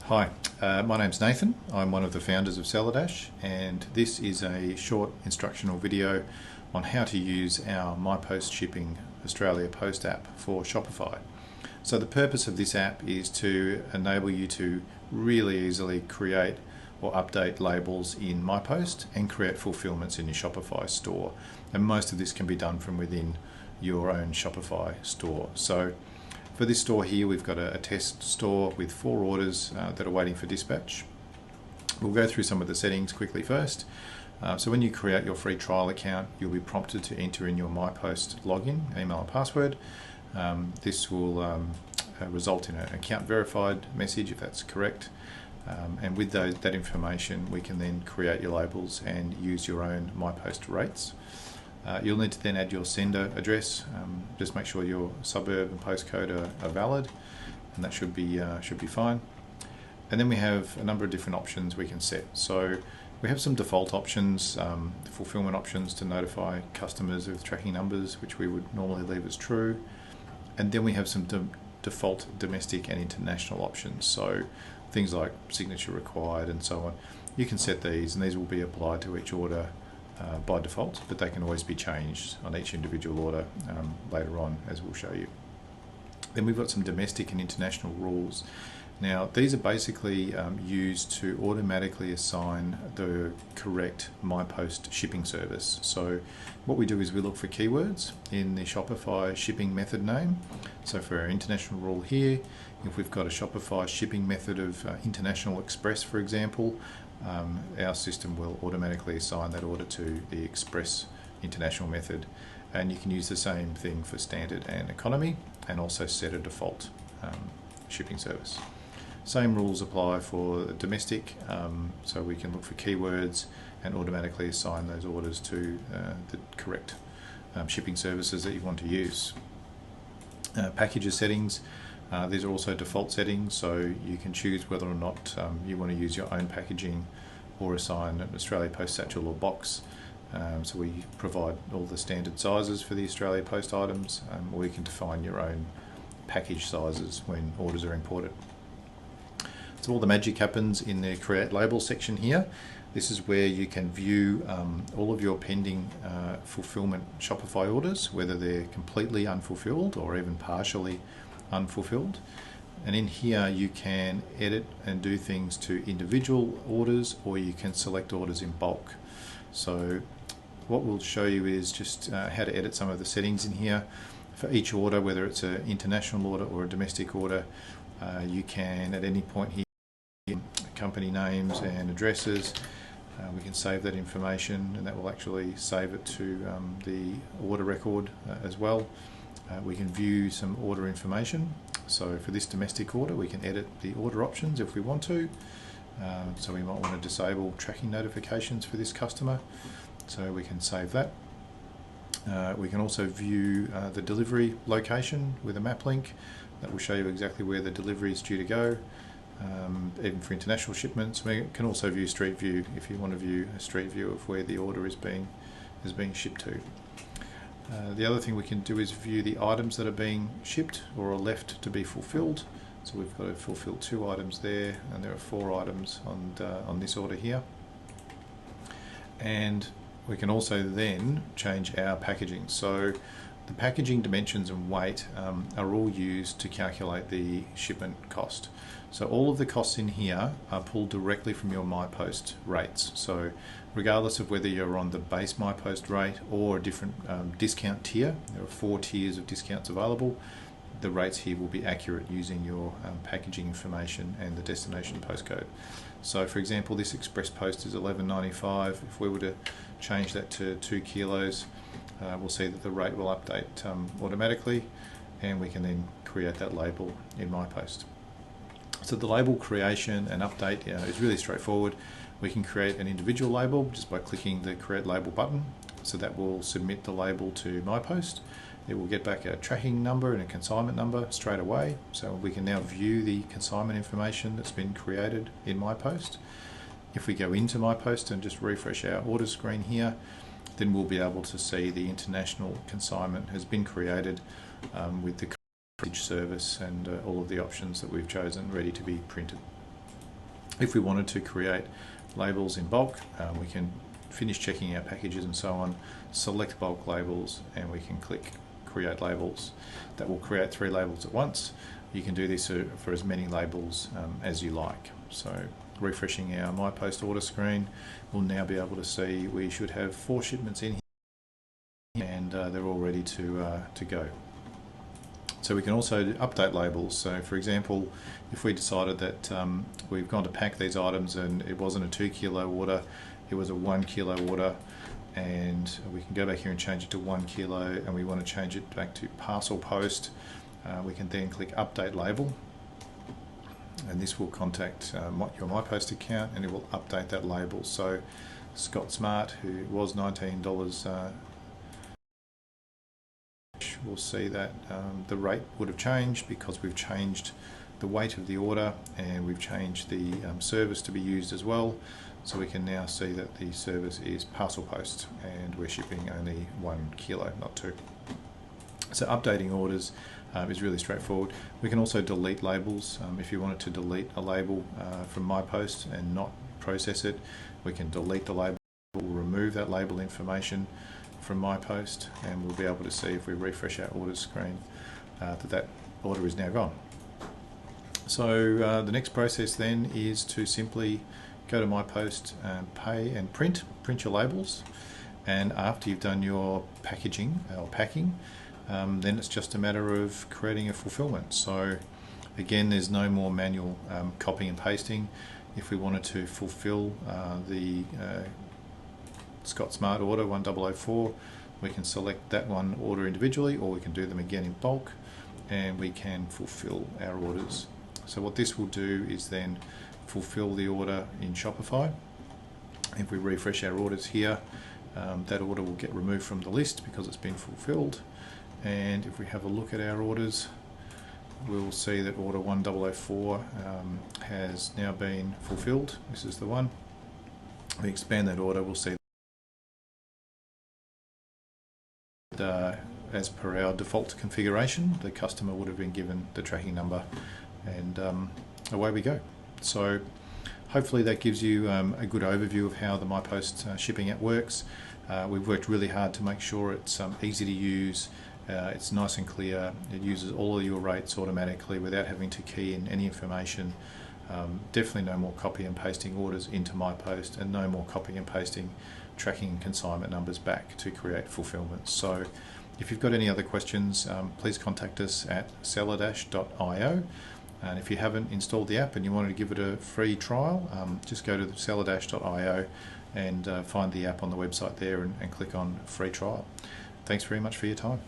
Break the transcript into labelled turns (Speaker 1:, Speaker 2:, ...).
Speaker 1: Hi, my name's Nathan. I'm one of the founders of Selladash, and this is a short instructional video on how to use our MyPost Shipping Australia Post app for Shopify. So the purpose of this app is to enable you to really easily create or update labels in MyPost and create fulfillments in your Shopify store. And most of this can be done from within your own Shopify store. So for this store here, we've got a test store with 4 orders that are waiting for dispatch. We'll go through some of the settings quickly first. So when you create your free trial account, you'll be prompted to enter in your MyPost login, email and password. This will result in an account verified message if that's correct. And with that information, we can then create your labels and use your own MyPost rates. You'll need to then add your sender address. Just make sure your suburb and postcode are valid, and that should be fine. And then we have a number of different options we can set. So we have some default options, fulfillment options to notify customers with tracking numbers, which we would normally leave as true. And then we have some default domestic and international options. So things like signature required and so on. You can set these, and these will be applied to each order by default, but they can always be changed on each individual order later on, as we'll show you. Then we've got some domestic and international rules. Now, these are basically used to automatically assign the correct MyPost shipping service. So what we do is we look for keywords in the Shopify shipping method name. So for our international rule here, if we've got a Shopify shipping method of International Express, for example, our system will automatically assign that order to the Express International method. And you can use the same thing for standard and economy, and also set a default shipping service. Same rules apply for domestic, so we can look for keywords and automatically assign those orders to the correct shipping services that you want to use. Packages settings, these are also default settings, so you can choose whether or not you want to use your own packaging or assign an Australia Post satchel or box. So we provide all the standard sizes for the Australia Post items, or you can define your own package sizes when orders are imported. So all the magic happens in the Create Label section here. This is where you can view all of your pending fulfillment Shopify orders, whether they're completely unfulfilled or even partially unfulfilled. And in here you can edit and do things to individual orders, or you can select orders in bulk. So what we'll show you is just how to edit some of the settings in here. For each order, whether it's an international order or a domestic order, you can at any point here company names and addresses. We can save that information, and that will actually save it to the order record as well. We can view some order information. So for this domestic order, we can edit the order options if we want to. So we might want to disable tracking notifications for this customer, so we can save that. We can also view the delivery location with a map link that will show you exactly where the delivery is due to go. Even for international shipments, we can also view Street View if you want to view a street view of where the order is being shipped to. The other thing we can do is view the items that are being shipped or are left to be fulfilled. So we've got to fulfill 2 items there, and there are 4 items on this order here. And we can also then change our packaging. So the packaging dimensions and weight are all used to calculate the shipment cost. So all of the costs in here are pulled directly from your MyPost rates. So regardless of whether you're on the base MyPost rate or a different discount tier, there are 4 tiers of discounts available. The rates here will be accurate using your packaging information and the destination postcode. So for example, this Express Post is $11.95. If we were to change that to 2 kilos, we'll see that the rate will update automatically, and we can then create that label in MyPost. So the label creation and update is really straightforward. We can create an individual label just by clicking the Create Label button. So that will submit the label to MyPost. It will get back a tracking number and a consignment number straight away. So we can now view the consignment information that's been created in MyPost. If we go into MyPost and just refresh our order screen here, then we'll be able to see the international consignment has been created with the service and all of the options that we've chosen ready to be printed. If we wanted to create labels in bulk, we can finish checking our packages and so on, select bulk labels, and we can click create labels. That will create 3 labels at once. You can do this for as many labels as you like. So refreshing our MyPost order screen, we'll now be able to see we should have 4 shipments in here, and they're all ready to go. So we can also update labels. So for example, if we decided that we've gone to pack these items and it wasn't a 2 kilo order, it was a 1 kilo order, and we can go back here and change it to 1 kilo, and we want to change it back to parcel post, we can then click update label, and this will contact your MyPost account, and it will update that label. So Scott Smart, who was $19, we'll see that the rate would have changed because we've changed the weight of the order, and we've changed the service to be used as well. So we can now see that the service is parcel post, and we're shipping only 1 kilo, not 2. So updating orders is really straightforward. We can also delete labels. If you wanted to delete a label from MyPost and not process it, we can delete the label, remove that label information from MyPost, and we'll be able to see if we refresh our orders screen that order is now gone. So the next process then is to simply go to MyPost and pay and print your labels, and after you've done your packaging or packing, then it's just a matter of creating a fulfillment. So again, there's no more manual copying and pasting. If we wanted to fulfill the Scott Smart order 1004, we can select that one order individually, or we can do them again in bulk, and we can fulfill our orders. So what this will do is then fulfill the order in Shopify. If we refresh our orders here, that order will get removed from the list because it's been fulfilled. And if we have a look at our orders, we will see that order 1004 has now been fulfilled. This is the one. We expand that order, we'll see that as per our default configuration, the customer would have been given the tracking number, and away we go. So hopefully that gives you a good overview of how the MyPost shipping app works. We've worked really hard to make sure it's easy to use, it's nice and clear, it uses all of your rates automatically without having to key in any information. Definitely no more copy and pasting orders into MyPost, and no more copying and pasting tracking and consignment numbers back to create fulfillments. So if you've got any other questions, please contact us at seller-io. And if you haven't installed the app and you wanted to give it a free trial, just go to seller-io and find the app on the website there, and click on free trial. Thanks very much for your time.